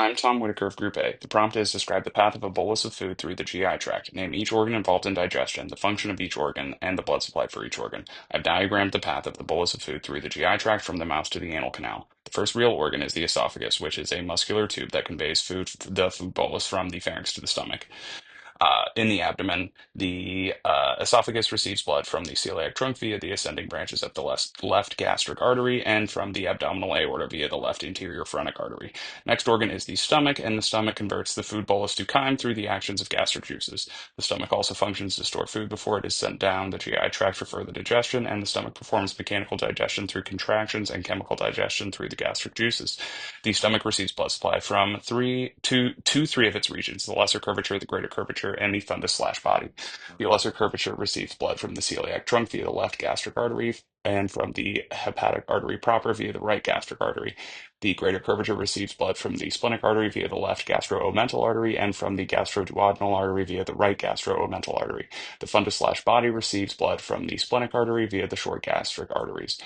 I'm Tom Whitaker of Group A. The prompt is describe the path of a bolus of food through the GI tract. Name each organ involved in digestion, the function of each organ, and the blood supply for each organ. I've diagrammed the path of the bolus of food through the GI tract from the mouth to the anal canal. The first real organ is the esophagus, which is a muscular tube that conveys the food bolus from the pharynx to the stomach. In the abdomen, the esophagus receives blood from the celiac trunk via the ascending branches of the left gastric artery and from the abdominal aorta via the left inferior phrenic artery. Next organ is the stomach, and the stomach converts the food bolus to chyme through the actions of gastric juices. The stomach also functions to store food before it is sent down the GI tract for further digestion, and the stomach performs mechanical digestion through contractions and chemical digestion through the gastric juices. The stomach receives blood supply from three of its regions, the lesser curvature, the greater curvature, and the fundus/body. The lesser curvature receives blood from the celiac trunk via the left gastric artery and from the hepatic artery proper via the right gastric artery. The greater curvature receives blood from the splenic artery via the left gastro-omental artery and from the gastroduodenal artery via the right gastro-omental artery. The fundus/body receives blood from the splenic artery via the short gastric arteries.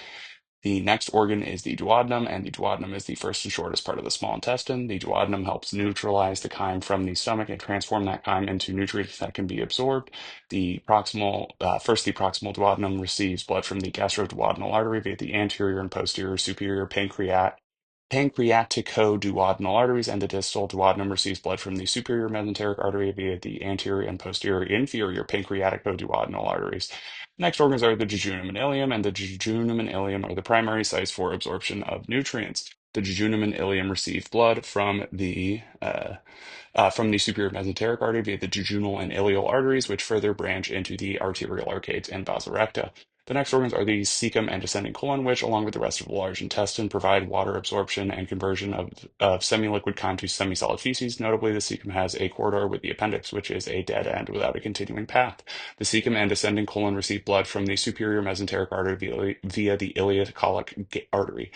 The next organ is the duodenum, and the duodenum is the first and shortest part of the small intestine. The duodenum helps neutralize the chyme from the stomach and transform that chyme into nutrients that can be absorbed. The proximal duodenum receives blood from the gastroduodenal artery via the anterior and posterior superior pancreaticoduodenal arteries, and the distal duodenum receives blood from the superior mesenteric artery via the anterior and posterior inferior pancreaticoduodenal arteries. Next organs are the jejunum and ileum, and the jejunum and ileum are the primary sites for absorption of nutrients. The jejunum and ileum receive blood from the superior mesenteric artery via the jejunal and ileal arteries, which further branch into the arterial arcades and basa recta. The next organs are the cecum and descending colon, which, along with the rest of the large intestine, provide water absorption and conversion of semi-liquid chyme to semi-solid feces. Notably, the cecum has a corridor with the appendix, which is a dead end without a continuing path. The cecum and descending colon receive blood from the superior mesenteric artery via the ileocolic artery.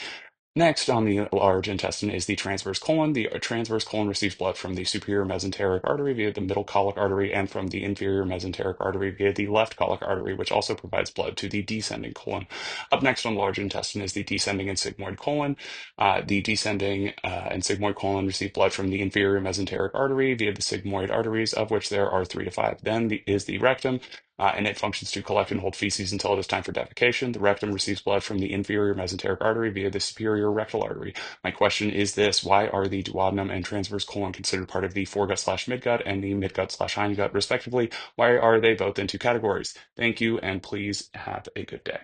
Next on the large intestine is the transverse colon. The transverse colon receives blood from the superior mesenteric artery via the middle colic artery and from the inferior mesenteric artery via the left colic artery, which also provides blood to the descending colon. Up next on the large intestine is the descending and sigmoid colon. The descending and sigmoid colon receive blood from the inferior mesenteric artery via the sigmoid arteries, of which there are 3 to 5. Then is the rectum, and it functions to collect and hold feces until it is time for defecation. The rectum receives blood from the inferior mesenteric artery via the superior rectal artery. My question is this: why are the duodenum and transverse colon considered part of the foregut/midgut and the midgut/hindgut, respectively? Why are they both in 2 categories? Thank you, and please have a good day.